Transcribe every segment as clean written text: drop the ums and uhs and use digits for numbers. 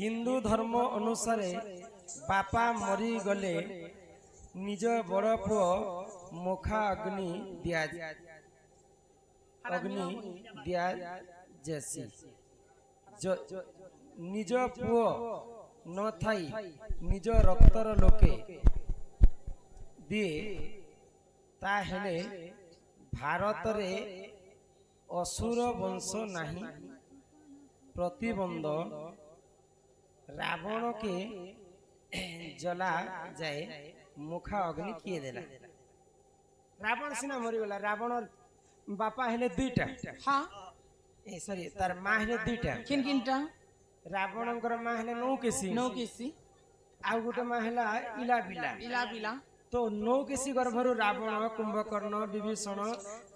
हिंदू धर्म अनुसार बापा मरी गले निज बड़ पुओ मुखा अग्नि दिया जैसी निज पुओ न थाई निज रक्तर लोके दिए ताहेले भारत रे असुर वंश नहीं प्रतिबंध रावण के जला जाए मुखा अग्नि किए देला। रावण सिना मरीगला रावण बापा हेले दुईटा हाँ ए सॉरी तार मां हेले दुईटा किन किनटा रावणकर मां हेले नौकेशी आ गोटे मां हेला इला बिला तो नौकेशी गर्भरु रावण कुंभकर्ण विभीषण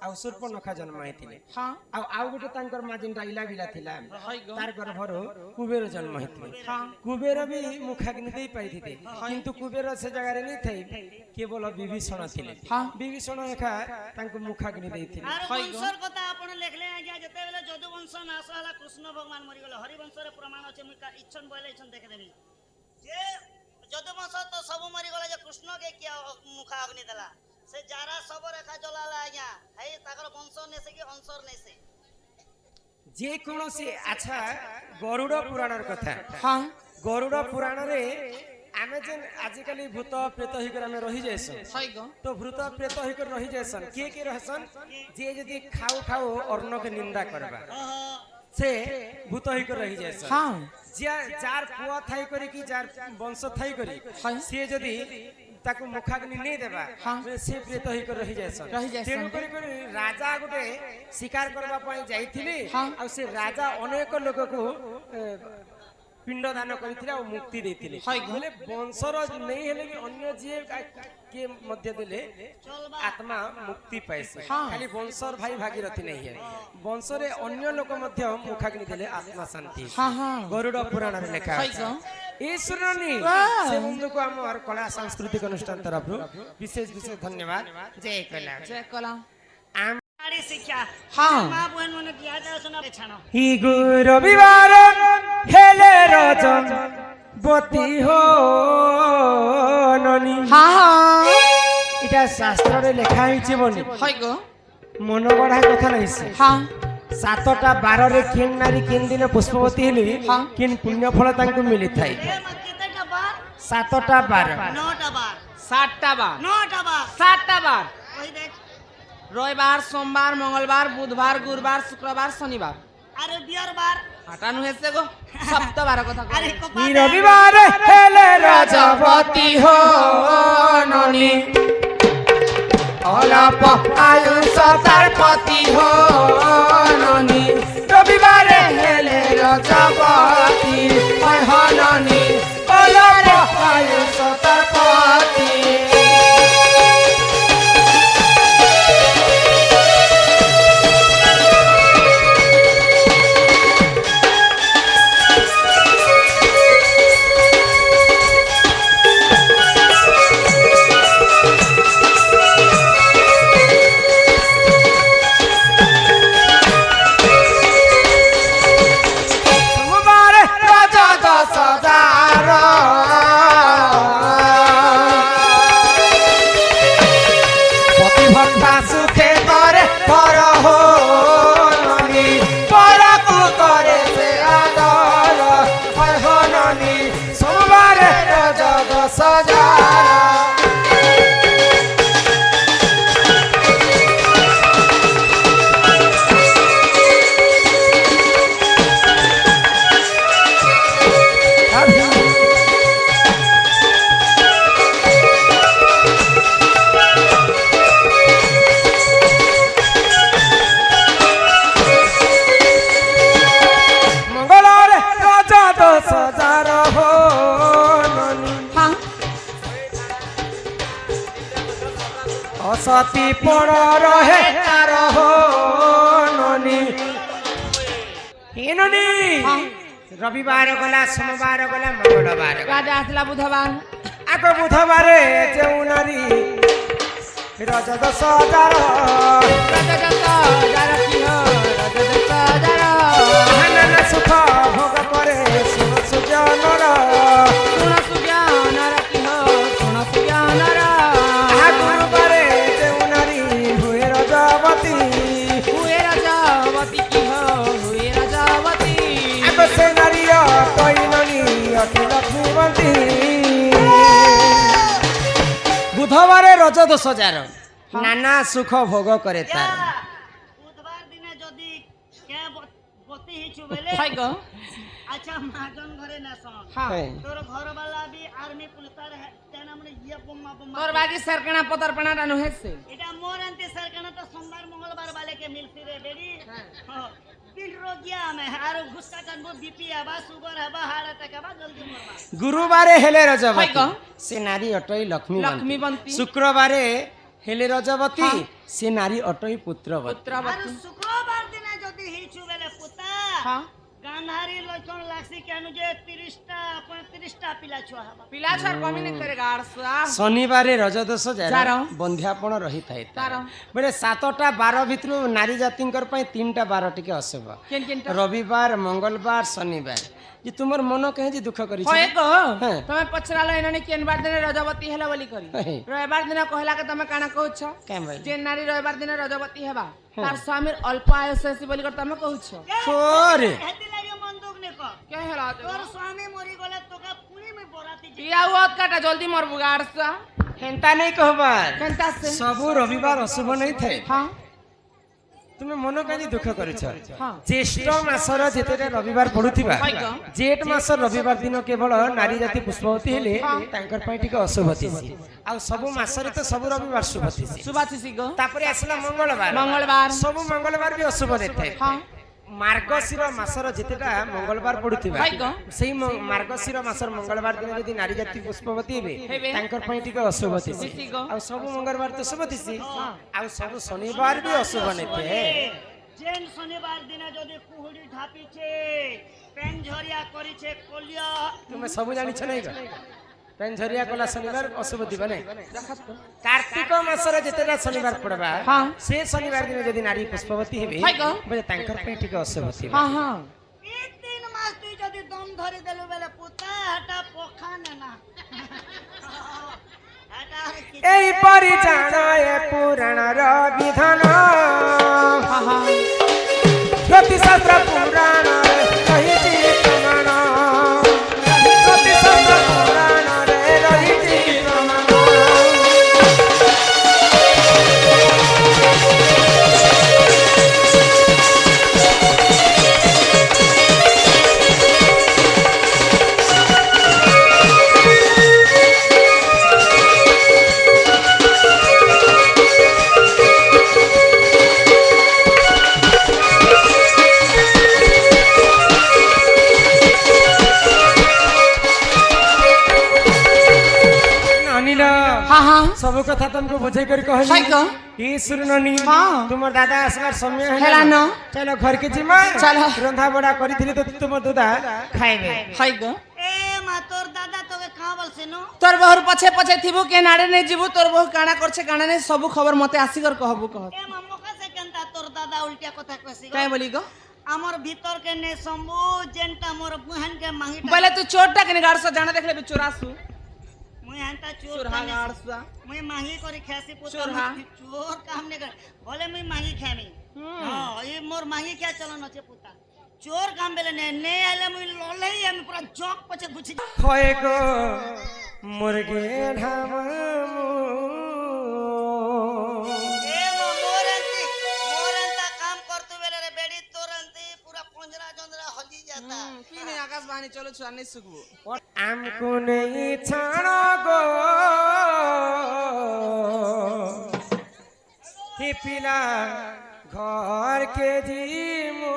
आ शूर्पणखा जन्म हेतिले हाँ आ गोटे तांकर मां जिनटा इला बिला थिला तार गर्भरु कुबेर जन्म हेतिले हाँ कुबेर भी मुखाग्नि दे पाइथिते किंतु कुबेर से जगह रे नै थई केवल विभीषण थिले हाँ विभीषण एका तांको मुखाग्नि देथिले। आरो वंशर कथा आपण लेखले आज्ञा जते बेले यदुवंश नाश होला कृष्ण भगवान मरि गेल हरिवंश रे प्रमाण अछि मुका इच्छन बोले इच्छन देखे देबी जे यदुवंश तो सब मरि गेल जे कृष्ण के किया मुखा अग्नि देला से जारा सब रेखा जलाला आज्ञा है ताकर वंश नेसे कि अंशर नेसे जे कोनोसी अच्छा गरुड़ पुराणर कथा हाँ गरुड़ पुराण रे आमे जेन आजिकली भूत प्रेत हिकर आमे रही जायसन तो भूत प्रेत हिकर रही जायसन के रहसन जे यदि खाऊ खाऊ अर्ण के निंदा करबा से भूत हिकर रही जायसन हाँ जार पुआ थाई करी कि जार वंश थाई करी से यदि ताको मुखाग्नि नहीं देबा हाँ से प्रेत हिकर रही जायसन तेनु करी राजा गोटे शिकार करबा पई जाईथिले हाँ आ से राजा अनेक लोक को पिंड दान करथिले आ मुक्ति देथिले बोले वंशर नहीं हेले कि अन्य जे के मध्य देले आत्मा मुक्ति पाइसे खाली वंशर भाई भागीरथी नहीं है वंशरे अन्य लोक मध्य मुखाग्नि देले आत्मा शांति हाँ हाँ गरुड़ पुराण रे लिखा है ए सुरनी से बंधु को हमर कला सांस्कृतिक अनुष्ठान तरफ विशेष विशेष धन्यवाद। जय कला आड़ी शिक्षा हाँ मां बहन मन किया जाय सुना छानो ही रविवार हेले रज बती हो ननी हाँ हाँ इटा शास्त्र रे लिखा हिचे बनी हाय गो मन बढा कथा नहीं से हाँ 7टा 12 रे किन नारी किन दिन पुष्पवती हेली हाँ किन पुण्य फल तांको मिली थाई ए केतेटा बार 7टा 12 9टा बार 7टा बार 9टा बार 7टा बार ओई देख रविवार सोमवार मंगलवार बुधवार गुरुवार शुक्रवार शनिवार अरे बियर बार हटानु हेसे गो सप्तबार कथा अरे को ही रविवार हेले रजवती हो ननी अलाप आयुष तार पति हो ननी रविवार हेले रजवती हो ननी अलाप आयुष तार पति सती पण रहे तार हो ननी ननी रविवार गला सोमवार गला मंगलवार राजा आसला बुधवार आको बुधवार जेउ नारी रज 10,000 रज 10,000 की हो रज 10,000 सुख भोग करे सुजन লক্ষ্মীবন্তী বুধবারে রজ দোষ যার নানা সুখ ভোগ করে তার বুধবার দিনে যদি কে বতি হিচু বেলে হাই গো আচ্ছা মহাজন ঘরে নেসন হ্যাঁ তোর ঘরবালা বি আর্মি পুলিশ তার তেনা মানে ইয়ে বোমা বোমা তোর বাকি সরকনা পতরপনা রানু হেছে এটা মোর আনতে সরকার তো সোমবার মঙ্গলবার वाले के मिलती रे बेरी हां दिल रोगिया में আর ঘুসকা টানবো বিপি আবা সুগার আবা হার্ট অ্যাটাক আবা জলদি মরবা গুরুবারে হেলে রজবতী হাই গো সে নারী অটই লক্ষ্মীবন্তী লক্ষ্মীবন্তী শুক্রবারে হেলে রজবতী সে নারী অটই পুত্রবতী আর পুত্রবতী শুক্রবার দিনে যদি হিচু বেলে পুতা হ্যাঁ গান্ধারী লক্ষণ লাগছি কেন যে 30টা 35টা পিলা ছুয়া হবা পিলা ছাড় কমিনে করে গাড়সা শনিবারে রজদোষ যার যার বন্ধ্যাপণ রহিଥାଏ তার বেলে 7টা 12 ভিতରୁ নারী জাতিଙ୍କର ପାଇଁ 3টা 12 ଟିକେ ଅଶୁଭ কেন কেনটা রবিবার মঙ্গলবার শনিবার যে তোমার মন কেহে যে দুঃখ করিছ হয় গো হ্যাঁ। তুমি পছরালো এননি কেনবার দিনে রজবতী হেলা বলি করি হ্যাঁ। রবিবার দিনে কহিলা কে তুমি কানা কହୁଛ কেন ভাই যে নারী রবিবার দিনে রজবতী হেবা তার স্বামীর অল্প আয়ুষ আছে বলি করে তুমি কହୁଛ छोरे হেতি লাগি মন দুঃখ নে কর কে হেলা তোর স্বামী মরি গলে তোকে পুনি মে বরাতি ইয়া ওত কাটা জলদি মরবু গাড়সা হেন্তা নাই कहबार কেনতা সে ସବୁ রবিবার অশুভ নাই থাকে হ্যাঁ তুমি মন কাজি দুঃখ করিছ হ্যাঁ জ্যেষ্ঠ মাসর যেতেটা রবিবার পড়ুথিবা হয় গো जेठ मास रविवार दिन केवल नारी जाति पुष्पवती हेले तांकर पई टिके अशुभ थिसी आ सब मासरे तो सब रविवार शुभ थिसी सुबातिसी गो तापरे आसला मंगलवार मंगलवार सब मंगलवार भी अशुभ देते हाँ मार्गशीर मासर जेतेटा मंगलवार पड़ुथिबा हाय गो सेही मार्गशीर मासर मंगलवार दिन यदि नारी जाति पुष्पवती हेबे हेबे। तांकर पई टिके अशुभ थिसी थिसी गो। आ सब मंगलवार तो शुभ थिसी आ सब शनिवार भी अशुभ नेते जेन शनिवार दिने যদি কুহুড়ি ঢাপিছে পেন ঝরিয়া করিছে কলিয়া তুমি सब जानि छ नै पेन झरिया कोला शनिवार अशुभ दिबा नै कार्तिक मासर जेतेटा शनिवार पड़बा हाँ से शनिवार दिन यदि नारी पुष्पवती हेबे हाय गो। बजे तांकर पे टिके अशुभ थिबा हाँ हाँ এই 3 মাস তুই যদি দম ধরে দেলু বেলে পুতা হাটা পোখা না হাটা আর কি এই পরিজান এ পুরাণর বিধান हाँ हाँ জ্যোতিষাস্ত্র পুরাণ রহিছি প্রমাণ জ্যোতিষাস্ত্র পুরাণ রহিছি প্রমাণ नानीला हाँ हाँ सब कथा तुमको बुझे कर कहली हाय गो ई सुननी हाँ। तुमर दादा आसबार समय हेला न। चलो घर के जिमा चलो। रंधा बड़ा करी तो तुम दादा खाइबे हाय गो এ মা তোর দাদা তোকে কাঁ বলছে নো তোর বহুর পছে পছে থিবু কে নাড়ে নে জিবু তোর বহু কানা করছে কানা নে সবু খবর মতে আসিকর কহবু কহ এ মা মোকা সে কেনতা তোর দাদা উল্টা কথা কইছি কাই বলি গো আমার ভিতর কে নে সম্বু যেনটা মোর বুহান কে মাঙ্গিটা বলে তুই চোরটা কেন গাড়ছ জানা দেখলে বি চোরাসু মুই হানতা চোর চোরহা কানে গাড়ছা মুই মাঙ্গি করে খাসি পুত্র চোর হা। চোর কাম নে कर बोले मुई मांगी खामी हां ये मोर मांगी क्या चलन আছে পুতা চোর কাম বেলে নে আইলে মুই ললেই আমি পুরা জক পছে গুছি হয় গো মুরগে ধামু এ মা মোরন্তা কাম করতে বেলে রে বেডি তোরন্তি পুরা পঞ্জরা জন্দরা হলি যাতা কি নে আকাশবাণী চলো ছুয়া নে সুগবু আমকো নেই ছাড়ো গো হে পিলা ঘর কে জিমু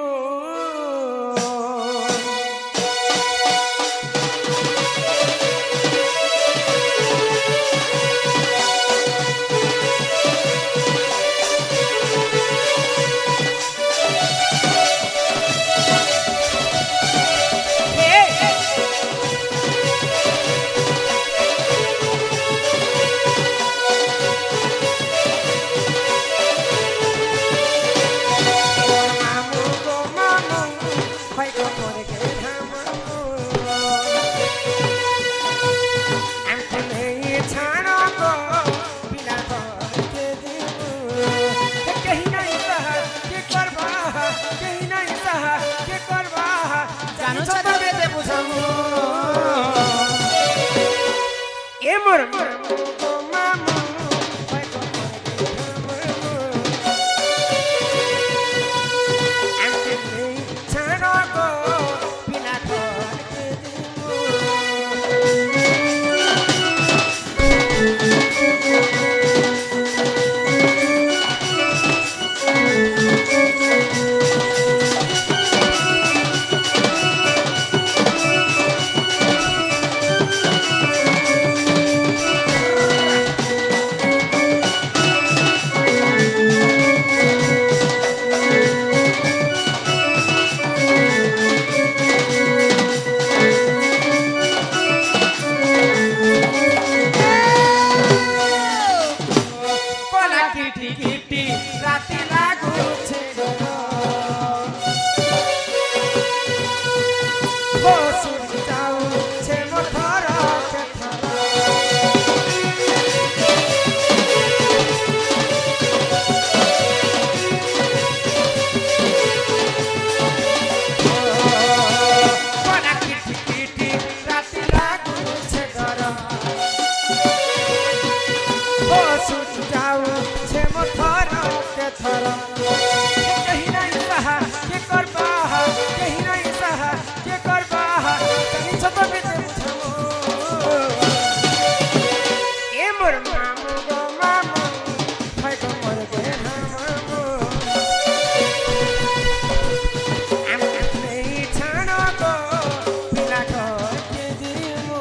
মামু গো মামু হয় গো মুরগে ধামু আমকো নেই ছাড়ো গো পিলা ঘর কে জিমু কহি নাই সাহা কে করবা কহি নাই সাহা কে করবা জানো জানো ছাড়া ছাড়া দে বুঝামু মোর মামু গো মামু হয় গো মোর আনতে নেই ছাড়ো গো বিনা ঘরকে দিমু কলা কিটি কিটি রাতি লাগুছে বসুন যাউছে মথর কলা কিটি কিটি রাতি লাগুছে গরম বসুন যাউছে মথর থর কহি নাই সাহা কে করবা কহি নাই সাহা কে করবা জানি ছোট বেতে বুঝাবো এ মোর মামু গো মামু হয় গো মোর গে মামু আমি নেই ছাড়ো গো বিনা ঘরকে দিমু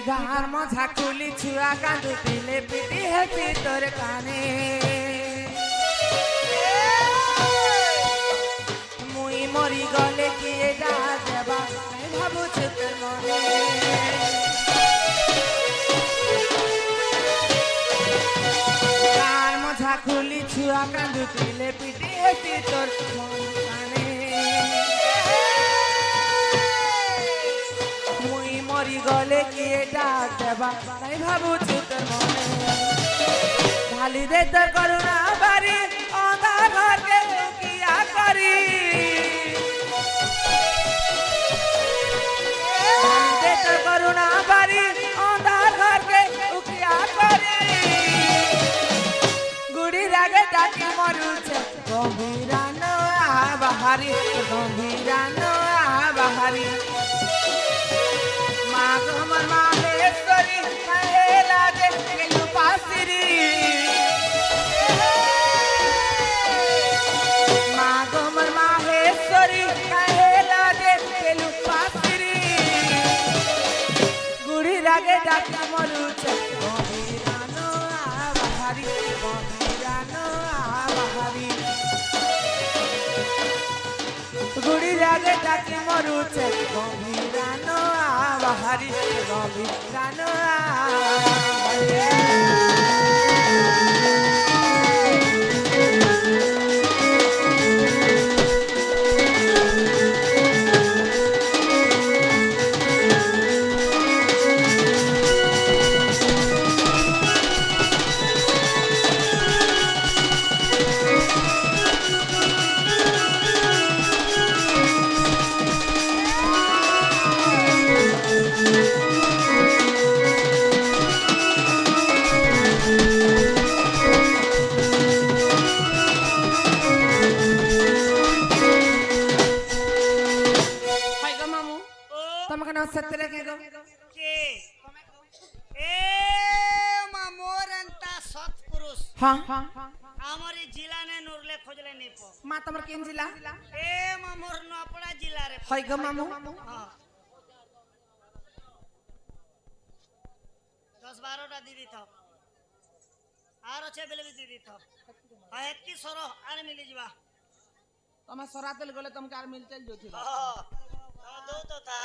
গার মজা কুলি ছুয়া কাঁদু পিলে পিটি হেপি তোর কানে মুই মরি গলে কিয়ে যা দেবা আমি ভাবুছি তোর মনে গার মজা কুলি ছুয়া কাঁদু পিলে পিটি হেপি তোর কানে মুই মরি গলে কিয়ে ডাক দেবা তাই ভাবুছি তোর মনে ঢালি দে তোর করুণা বাড়ি অন্ধার ঘরকে কিয়া করি ঢালি দে তোর করুণা বাড়ি অন্ধার ঘরকে কিয়া করি গুড়ি রাগে ডাকি মরুছে গম্ভীরানো বাহারি গম্ভীরানো বাহারি মা গো মোর মাহেশ্বরী কাহেলা দে গেলু পাসিরি মা গো মোর মাহেশ্বরী কাহেলা দে গেলু পাসিরি গুড়ি রাগে ডাকি মরুছে গম্ভীরানো বাহারি গম্ভীরানো বাহারি গুড়ি রাগে ডাকি মরুছে গম্ভীরানো বাহারি গম্ভীরানো सत्तर के गो के ए मामोर अंता सत्पुरुष हां हमारी जिला ने नुरले खोजले नहीं पो मा तमर केन जिला ए मामोर नपड़ा जिला रे होय गो मामू हां 10-12टा दीदी था आर अच्छे बेले भी दीदी था आ एत्की सरो आने मिली जीवा तमा सरातल गले तुम कार मिलते जो थी हां दो तो था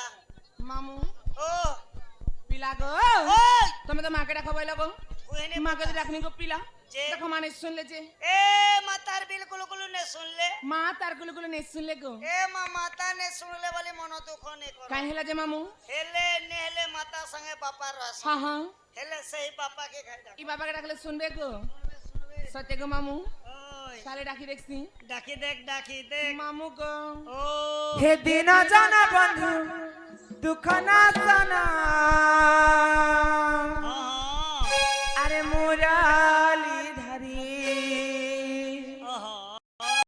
मामू ओ पिला गो ओय তুমি তো মাকে ডাকো বইলো গো उहने माँ के रखने को पिला जे देखो माँ ने सुन ले जे ए मातार बिल्कुल कुलु ने सुन ले माँ तार कुल कुल नहीं सुन ले को ए माता ने सुन ले वाली मनो दुख ने करो काहे हेला जे मामू हेले नेहले माता संगे पापा रस हाँ हाँ हेले सही पापा के घर ई बाबा के रखले सुनबे को सुनबे सत्य को मामू ओय साले डाकी देखसी डाकी देख मामू को ओ हे दिन जाना बंधु दुख ना सना